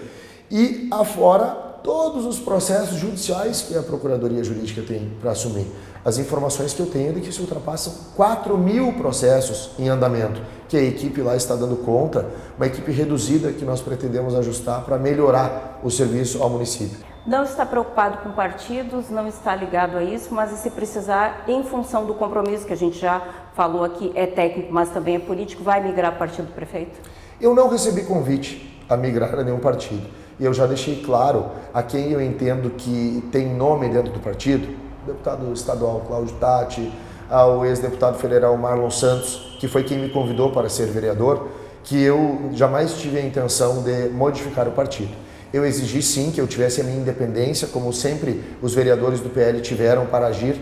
e afora todos os processos judiciais que a Procuradoria Jurídica tem para assumir. As informações que eu tenho é de que se ultrapassam 4.000 processos em andamento, que a equipe lá está dando conta, uma equipe reduzida que nós pretendemos ajustar para melhorar o serviço ao município. Não está preocupado com partidos, não está ligado a isso, mas se precisar, em função do compromisso que a gente já falou aqui, é técnico, mas também é político, vai migrar partido do prefeito? Eu não recebi convite a migrar a nenhum partido. E eu já deixei claro a quem eu entendo que tem nome dentro do partido, o deputado estadual Cláudio Tatti, ao ex-deputado federal Marlon Santos, que foi quem me convidou para ser vereador, que eu jamais tive a intenção de modificar o partido. Eu exigi sim que eu tivesse a minha independência, como sempre os vereadores do PL tiveram para agir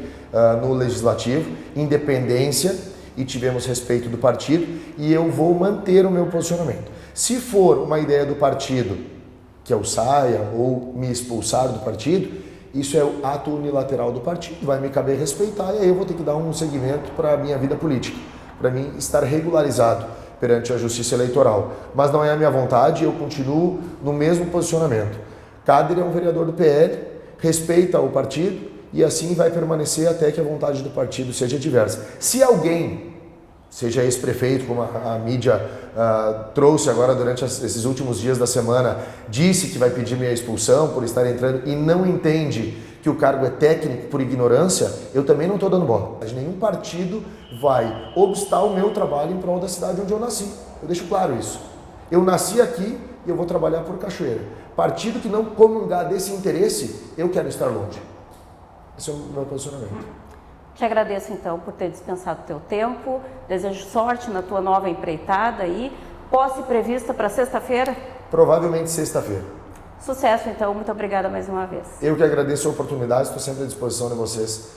no Legislativo, independência e tivemos respeito do partido e eu vou manter o meu posicionamento. Se for uma ideia do partido que eu saia ou me expulsar do partido, isso é o ato unilateral do partido, vai me caber respeitar e aí eu vou ter que dar um segmento para a minha vida política, para mim estar regularizado perante a Justiça Eleitoral. Mas não é a minha vontade, eu continuo no mesmo posicionamento. Kader é um vereador do PL, respeita o partido e assim vai permanecer até que a vontade do partido seja diversa. Se alguém, seja ex-prefeito, como a mídia trouxe agora durante esses últimos dias da semana, disse que vai pedir minha expulsão por estar entrando e não entende que o cargo é técnico por ignorância, eu também não estou dando bola. Nenhum partido vai obstar o meu trabalho em prol da cidade onde eu nasci. Eu deixo claro isso. Eu nasci aqui e eu vou trabalhar por Cachoeira. Partido que não comungar desse interesse, eu quero estar longe. Esse é o meu posicionamento. Te agradeço, então, por ter dispensado o teu tempo. Desejo sorte na tua nova empreitada e posse prevista para sexta-feira? Provavelmente sexta-feira. Sucesso, então. Muito obrigada mais uma vez. Eu que agradeço a oportunidade, estou sempre à disposição de vocês.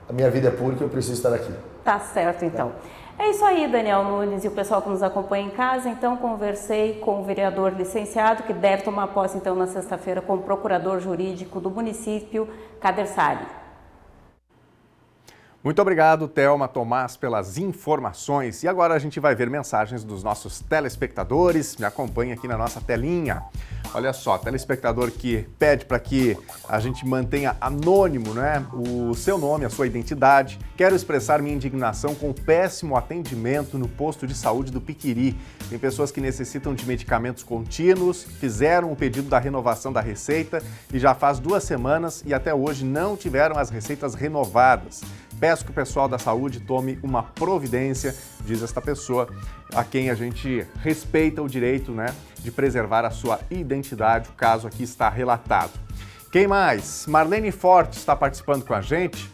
A minha vida é pública e eu preciso estar aqui. Tá certo, então. É isso aí, Daniel Nunes e o pessoal que nos acompanha em casa. Então, conversei com o vereador licenciado, que deve tomar posse, então, na sexta-feira, como procurador jurídico do município, Kader Sali. Muito obrigado, Thelma Tomás, pelas informações. E agora a gente vai ver mensagens dos nossos telespectadores. Me acompanhe aqui na nossa telinha. Olha só, telespectador que pede para que a gente mantenha anônimo, né, o seu nome, a sua identidade. Quero expressar minha indignação com o péssimo atendimento no posto de saúde do Piquiri. Tem pessoas que necessitam de medicamentos contínuos, fizeram o pedido da renovação da receita e já faz 2 semanas e até hoje não tiveram as receitas renovadas. Peço que o pessoal da saúde tome uma providência, diz esta pessoa, a quem a gente respeita o direito, né, de preservar a sua identidade. O caso aqui está relatado. Quem mais? Marlene Forte está participando com a gente.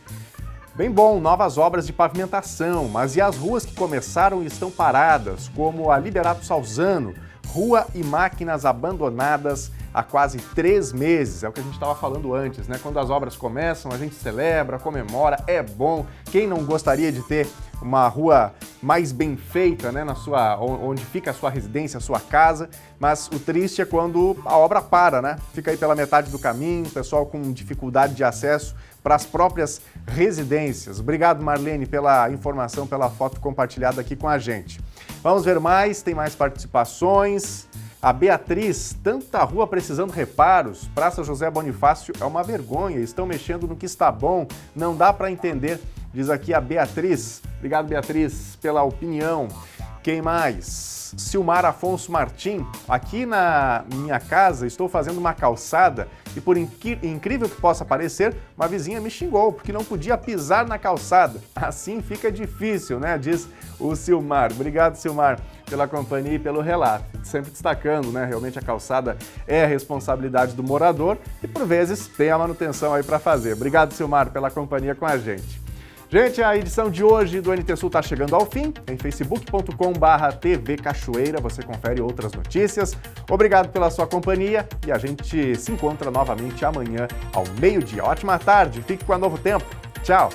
Bem bom, novas obras de pavimentação, mas e as ruas que começaram e estão paradas, como a Liberato Salzano, rua e máquinas abandonadas há quase 3 meses, é o que a gente estava falando antes, né? Quando as obras começam, a gente celebra, comemora, é bom. Quem não gostaria de ter uma rua mais bem feita, né? Onde fica a sua residência, a sua casa, mas o triste é quando a obra para, né? Fica aí pela metade do caminho, o pessoal com dificuldade de acesso para as próprias residências. Obrigado, Marlene, pela informação, pela foto compartilhada aqui com a gente. Vamos ver mais, tem mais participações. A Beatriz, tanta rua precisando reparos, Praça José Bonifácio é uma vergonha, estão mexendo no que está bom, não dá para entender, diz aqui a Beatriz. Obrigado, Beatriz, pela opinião. Quem mais? Silmar Afonso Martim, aqui na minha casa estou fazendo uma calçada e por incrível que possa parecer, uma vizinha me xingou porque não podia pisar na calçada. Assim fica difícil, né? Diz o Silmar. Obrigado, Silmar, pela companhia e pelo relato. Sempre destacando, né? Realmente a calçada é a responsabilidade do morador e por vezes tem a manutenção aí para fazer. Obrigado, Silmar, pela companhia com a gente. Gente, a edição de hoje do NT Sul está chegando ao fim. Em facebook.com/TV Cachoeira você confere outras notícias. Obrigado pela sua companhia e a gente se encontra novamente amanhã ao meio-dia. Ótima tarde, fique com a Novo Tempo. Tchau!